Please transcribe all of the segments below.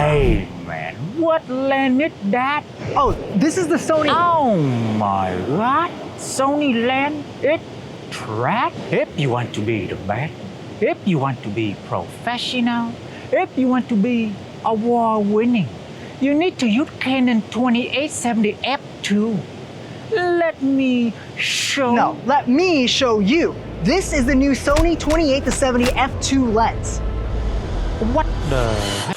Hey man, what lens is that? Oh, this is the Sony. Oh my god, Sony lens, it's track. If you want to be the best, if you want to be professional, if you want to be award-winning, you need to use Canon 2870 f2. Let me show. No, let me show you. This is the new Sony 28-70 f2 lens. What the heck?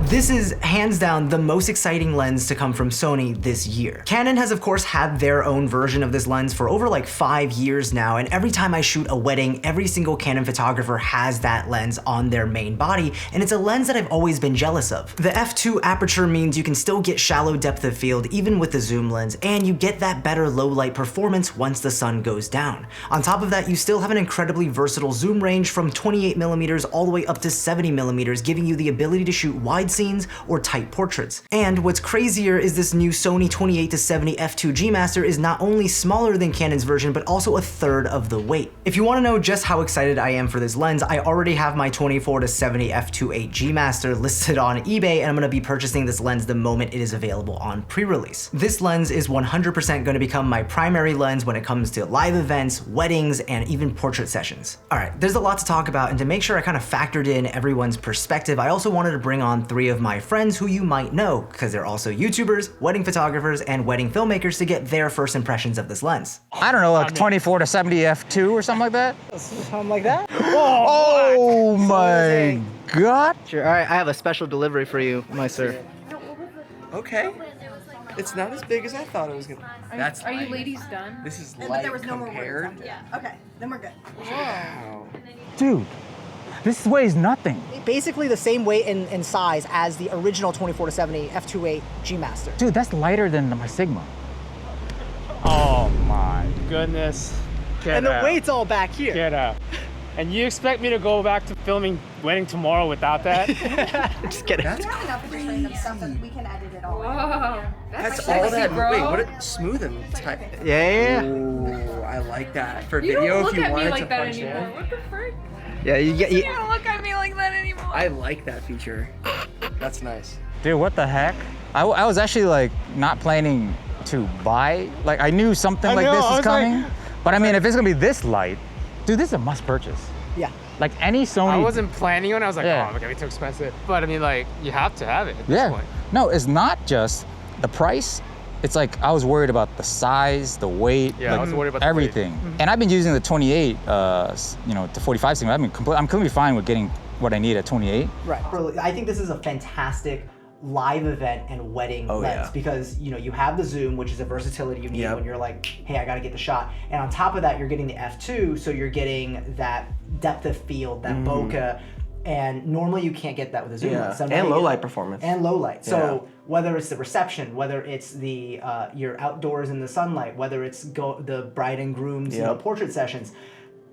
This is hands down the most exciting lens to come from Sony this year. Canon has of course had their own version of this lens for over like 5 years now, and every time I shoot a wedding, every single Canon photographer has that lens on their main body, and it's a lens that I've always been jealous of. The f2 aperture means you can still get shallow depth of field even with the zoom lens, and you get that better low light performance once the sun goes down. On top of that, you still have an incredibly versatile zoom range from 28mm all the way up to 70mm, giving you the ability to shoot wide scenes or tight portraits. And what's crazier is this new Sony 28-70 f2 G-Master is not only smaller than Canon's version, but also a third of the weight. If you want to know just how excited I am for this lens, I already have my 24-70 f2.8 G-Master listed on eBay, and I'm going to be purchasing this lens the moment it is available on pre-release. This lens is 100% going to become my primary lens when it comes to live events, weddings, and even portrait sessions. All right, there's a lot to talk about, and to make sure I kind of factored in everyone's perspective, I also wanted to bring on 3 of my friends who you might know, because they're also YouTubers, wedding photographers, and wedding filmmakers, to get their first impressions of this lens. I don't know, like 24-70 f2 or something like that? Something like that? Oh my god! Sure, all right, I have a special delivery for you, my sir. Okay. It's not as big as I thought it was gonna. Are you ladies done? This is But light there was no more words compared. after that. Okay, then we're good. Wow. Dude, this weighs nothing. Basically the same weight and size as the original 24-70 f2.8 G-Master. Dude, that's lighter than my Sigma. Oh my goodness. Get And the out. weight's all back here. Get out. And you expect me to go back to filming Wedding tomorrow without that? Just kidding. That's Not enough just random stuff that we can edit it all. Whoa. That's sexy, all that. bro. Wait, what? Smooth and tight. Yeah. Ooh, I like that. For You video, don't if look you at me wanted like to that punch anymore. in. What the frick? Yeah, you get. You don't look at me like that anymore. I like that feature. That's nice. Dude, what the heck? I was actually like not planning to buy. Like I knew something like this is coming. But I mean, if it's gonna be this light, dude, this is a must purchase. Yeah. Like any Sony. I wasn't planning on it. I was like, Yeah. oh, it's gonna be too expensive. But I mean, like, you have to have it at this Yeah. point. No, it's not just the price. It's like I was worried about the size, the weight, Yeah, like I was worried about the weight. everything. And I've been using the 28, to 45 Sigma. I'm completely fine with getting what I need at 28. Right. I think this is a fantastic live event and wedding lens yeah. because you have the zoom, which is a versatility you need Yep. when you're like, hey, I gotta get the shot. And on top of that, you're getting the f2, so you're getting that depth of field, that bokeh, and normally you can't get that with a zoom lens. So now And you low get- light performance. And low light. So Yeah. whether it's the reception, whether it's the you're outdoors in the sunlight, whether it's the bride and groom's Yep. portrait sessions,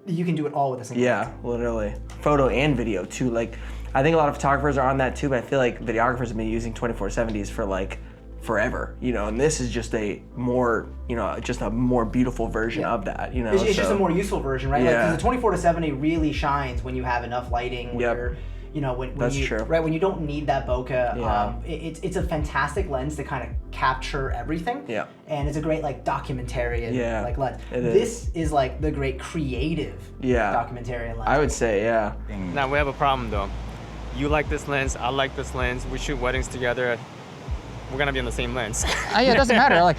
you can do it all with a single lens. Yeah, literally. Photo and video too. Like, I think a lot of photographers are on that too, but I feel like videographers have been using 24-70s for like forever, and this is just a more, just a more beautiful version of that, It's just a more useful version, right? Yeah. Like, 'cause the 24-70 really shines when you have enough lighting. When Yep. you're, when That's you, true. Right, when you don't need that bokeh. Yeah. It's a fantastic lens to kind of capture everything. Yeah. And it's a great like documentarian like lens. it is. This is like the great creative documentarian lens. I would say, yeah. Now, we have a problem though. You like this lens, I like this lens. We shoot weddings together. We're gonna be on the same lens. Yeah, it doesn't matter. Like,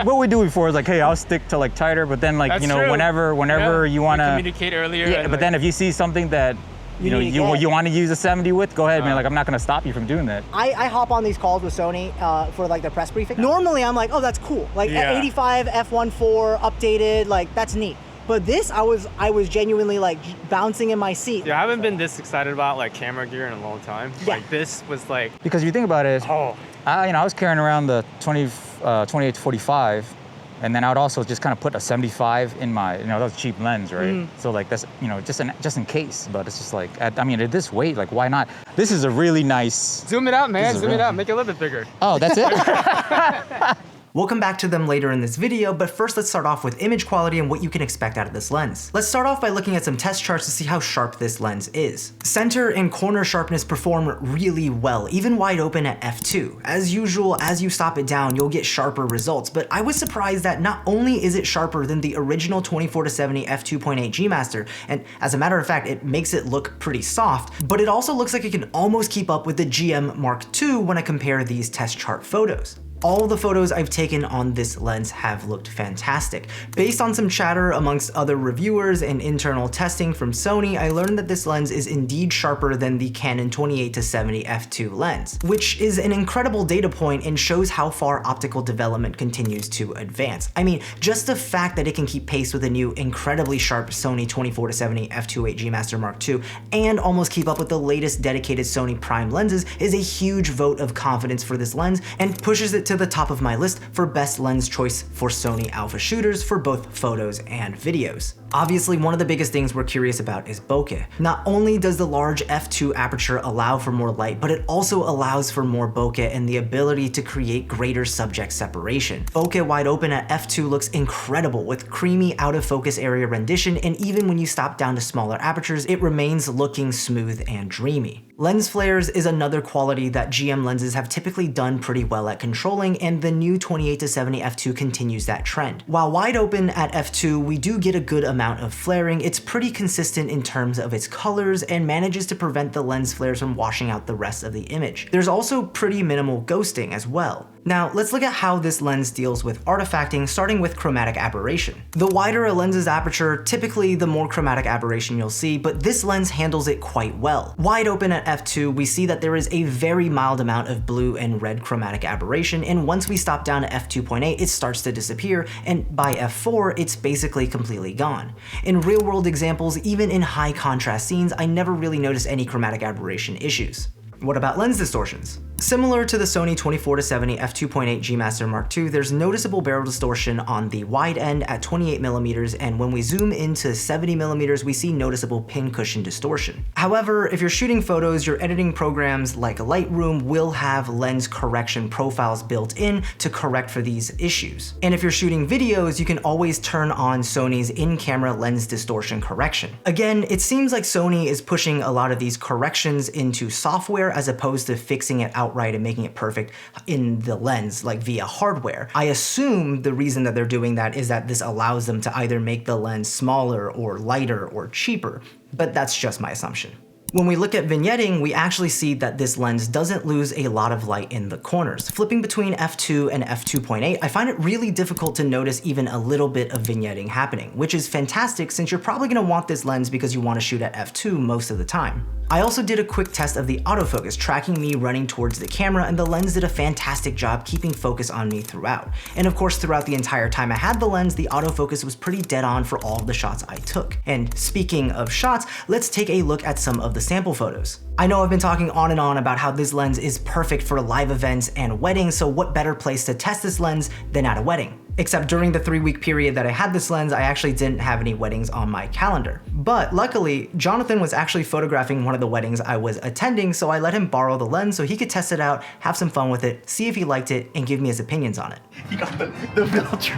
what we do before is like, hey, I'll stick to like tighter, but then like, That's true. whenever Yeah, you wanna communicate earlier. Yeah, and, but like, then if you see something that you need to get. you want to use a 70 with, go ahead, man. Like I'm not gonna stop you from doing that. I hop on these calls with Sony for like their press briefing. Normally I'm like, oh, that's cool. Like Yeah. 85 f1.4 updated, like that's neat. But this, I was genuinely like bouncing in my seat. Yeah, I haven't been this excited about like camera gear in a long time. Yeah. Like this was like, Because if you think about it, oh, I was carrying around the 28 to 45, and then I would also just kind of put a 75 in my, that was a cheap lens, right? So like that's, just in case. But it's just like, at this weight, like why not? This is a really nice. zoom it out, man. This is Zoom it real. out. Make it a little bit bigger. Oh, that's it. We'll come back to them later in this video, but first let's start off with image quality and what you can expect out of this lens. Let's start off by looking at some test charts to see how sharp this lens is. Center and corner sharpness perform really well, even wide open at f2. As usual, as you stop it down, you'll get sharper results, but I was surprised that not only is it sharper than the original 24-70 f2.8G Master, and as a matter of fact, it makes it look pretty soft, but it also looks like it can almost keep up with the GM Mark II when I compare these test chart photos. All the photos I've taken on this lens have looked fantastic. Based on some chatter amongst other reviewers and internal testing from Sony, I learned that this lens is indeed sharper than the Canon 28-70 f2 lens, which is an incredible data point and shows how far optical development continues to advance. I mean, just the fact that it can keep pace with the new incredibly sharp Sony 24-70 f2.8G Master Mark II and almost keep up with the latest dedicated Sony prime lenses is a huge vote of confidence for this lens and pushes it to the top of my list for best lens choice for Sony alpha shooters for both photos and videos. Obviously, one of the biggest things we're curious about is bokeh. Not only does the large f2 aperture allow for more light, but it also allows for more bokeh and the ability to create greater subject separation. Bokeh wide open at f2 looks incredible with creamy out of focus area rendition, and even when you stop down to smaller apertures, it remains looking smooth and dreamy. Lens flares is another quality that GM lenses have typically done pretty well at controlling, and the new 28-70 f2 continues that trend. While wide open at f2, we do get a good amount of flaring, it's pretty consistent in terms of its colors and manages to prevent the lens flares from washing out the rest of the image. There's also pretty minimal ghosting as well. Now, let's look at how this lens deals with artifacting, starting with chromatic aberration. The wider a lens's aperture, typically the more chromatic aberration you'll see, but this lens handles it quite well. Wide open at f2, we see that there is a very mild amount of blue and red chromatic aberration, and once we stop down to f2.8, it starts to disappear, and by f4, it's basically completely gone. In real-world examples, even in high contrast scenes, I never really noticed any chromatic aberration issues. What about lens distortions? Similar to the Sony 24-70 f2.8G Master Mark II, there's noticeable barrel distortion on the wide end at 28mm, and when we zoom into 70mm, we see noticeable pincushion distortion. However, if you're shooting photos, your editing programs like Lightroom will have lens correction profiles built in to correct for these issues. And if you're shooting videos, you can always turn on Sony's in-camera lens distortion correction. Again, it seems like Sony is pushing a lot of these corrections into software as opposed to fixing it outright and making it perfect in the lens, like via hardware. I assume the reason that they're doing that is that this allows them to either make the lens smaller or lighter or cheaper, but that's just my assumption. When we look at vignetting, we actually see that this lens doesn't lose a lot of light in the corners. Flipping between f2 and f2.8, I find it really difficult to notice even a little bit of vignetting happening, which is fantastic since you're probably gonna want this lens because you wanna shoot at f2 most of the time. I also did a quick test of the autofocus, tracking me running towards the camera, and the lens did a fantastic job keeping focus on me throughout. And of course, throughout the entire time I had the lens, the autofocus was pretty dead on for all of the shots I took. And speaking of shots, let's take a look at some of the sample photos. I know I've been talking on and on about how this lens is perfect for live events and weddings, so what better place to test this lens than at a wedding? Except during the 3-week period that I had this lens, I actually didn't have any weddings on my calendar. But luckily, Jonathan was actually photographing one of the weddings I was attending, so I let him borrow the lens so he could test it out, have some fun with it, see if he liked it, and give me his opinions on it. You got the filter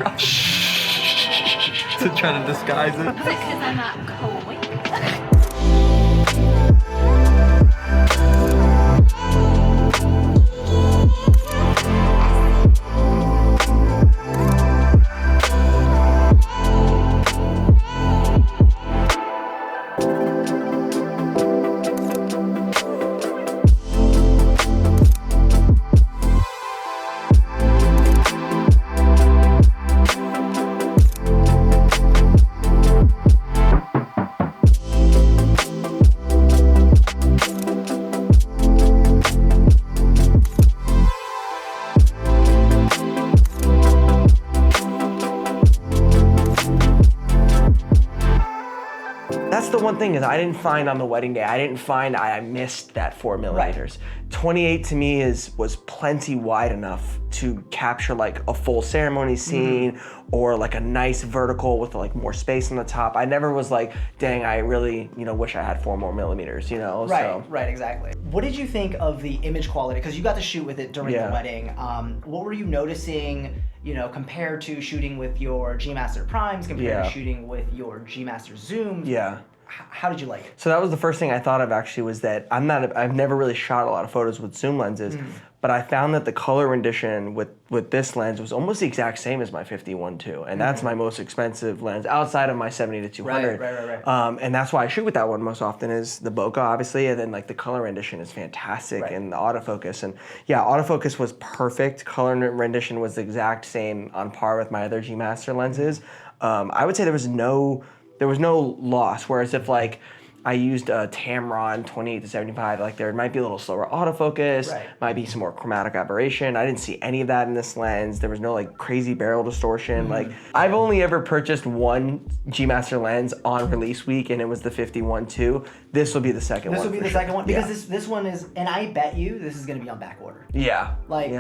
to try to disguise it. Is it because I'm not cool? One thing is I didn't find on the wedding day, I missed that 4mm. Right. 28 to me was plenty wide enough to capture like a full ceremony scene or like a nice vertical with like more space on the top. I never was like, dang, I really, wish I had 4 more millimeters, Right, exactly. What did you think of the image quality? Because you got to shoot with it during the wedding. What were you noticing you know, compared to shooting with your G Master Primes, compared to shooting with your G Master Zooms. Yeah. How did you like it? So that was the first thing I thought of actually, was that I've never really shot a lot of photos with zoom lenses, but I found that the color rendition with this lens was almost the exact same as my 51.2, and that's my most expensive lens outside of my 70-200. Right. And that's why I shoot with that one most often, is the bokeh, obviously, and then like the color rendition is fantastic, and the autofocus, and yeah, autofocus was perfect. Color rendition was the exact same, on par with my other G Master lenses. I would say there was no loss. Whereas if like I used a Tamron 28-75, like there might be a little slower autofocus, might be some more chromatic aberration. I didn't see any of that in this lens. There was no like crazy barrel distortion. Like I've only ever purchased one G Master lens on release week, and it was the 51.2. This will be the second one. This will be the second one, because this one is, and I bet you this is gonna be on back order. Yeah. Like,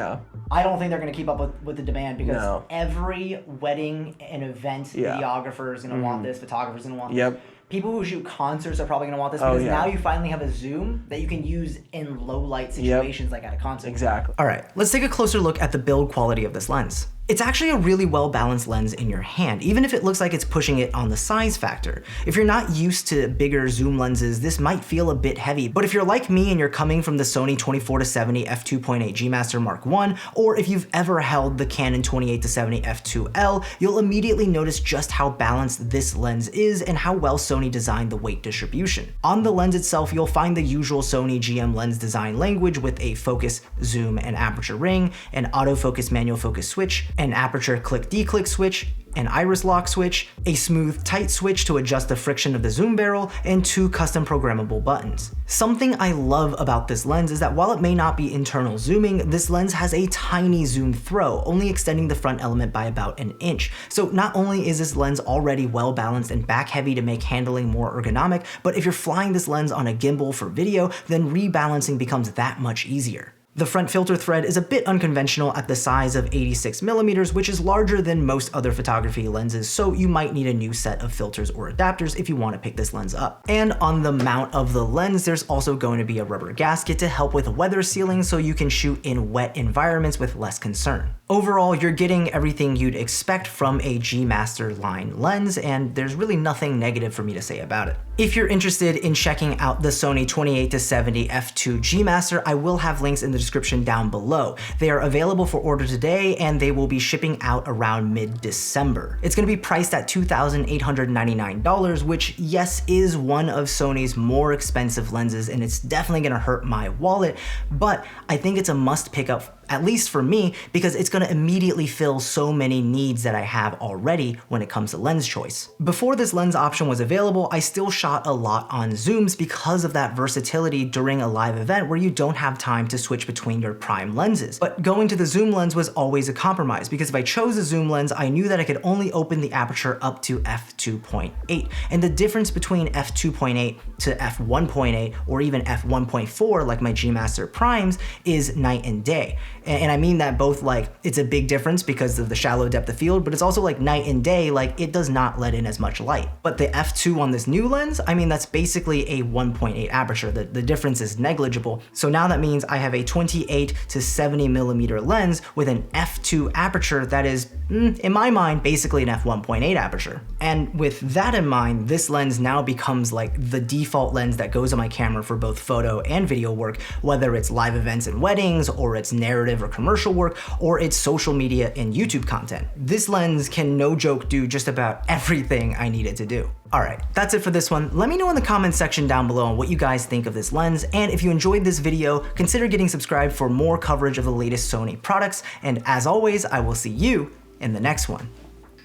I don't think they're gonna keep up with the demand, because every wedding and event videographer is gonna want this, photographer's gonna want this. People who shoot concerts are probably gonna want this, because now you finally have a zoom that you can use in low light situations, like at a concert. Exactly. All right, let's take a closer look at the build quality of this lens. It's actually a really well-balanced lens in your hand, even if it looks like it's pushing it on the size factor. If you're not used to bigger zoom lenses, this might feel a bit heavy, but if you're like me and you're coming from the Sony 24-70 f2.8 G Master Mark I, or if you've ever held the Canon 28-70 f2L, you'll immediately notice just how balanced this lens is and how well Sony designed the weight distribution. On the lens itself, you'll find the usual Sony GM lens design language with a focus, zoom, and aperture ring, an autofocus manual focus switch, an aperture click-declick switch, an iris lock switch, a smooth tight switch to adjust the friction of the zoom barrel, and 2 custom programmable buttons. Something I love about this lens is that while it may not be internal zooming, this lens has a tiny zoom throw, only extending the front element by about an inch. So not only is this lens already well balanced and back heavy to make handling more ergonomic, but if you're flying this lens on a gimbal for video, then rebalancing becomes that much easier. The front filter thread is a bit unconventional at the size of 86mm, which is larger than most other photography lenses, so you might need a new set of filters or adapters if you want to pick this lens up. And on the mount of the lens, there's also going to be a rubber gasket to help with weather sealing, so you can shoot in wet environments with less concern. Overall, you're getting everything you'd expect from a G Master line lens, and there's really nothing negative for me to say about it. If you're interested in checking out the Sony 28-70 f2 G Master, I will have links in the description down below. They are available for order today, and they will be shipping out around mid-December. It's gonna be priced at $2,899, which yes, is one of Sony's more expensive lenses, and it's definitely gonna hurt my wallet, but I think it's a must pick up, at least for me, because it's gonna immediately fill so many needs that I have already when it comes to lens choice. Before this lens option was available, I still shot a lot on zooms because of that versatility during a live event where you don't have time to switch between your prime lenses. But going to the zoom lens was always a compromise, because if I chose a zoom lens, I knew that I could only open the aperture up to f2.8. And the difference between f2.8 to f1.8 or even f1.4 like my G Master Primes is night and day. And I mean that both like it's a big difference because of the shallow depth of field, but it's also like night and day, like it does not let in as much light. But the f2 on this new lens, I mean, that's basically a 1.8 aperture. The difference is negligible. So now that means I have a 28-70mm lens with an f2 aperture that is, in my mind, basically an f1.8 aperture. And with that in mind, this lens now becomes like the default lens that goes on my camera for both photo and video work, whether it's live events and weddings, or it's narrative or commercial work, or it's social media and YouTube content. This lens can, no joke, do just about everything I need it to do. All right, that's it for this one. Let me know in the comments section down below on what you guys think of this lens, and if you enjoyed this video, consider getting subscribed for more coverage of the latest Sony products, and as always, I will see you in the next one.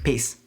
Peace.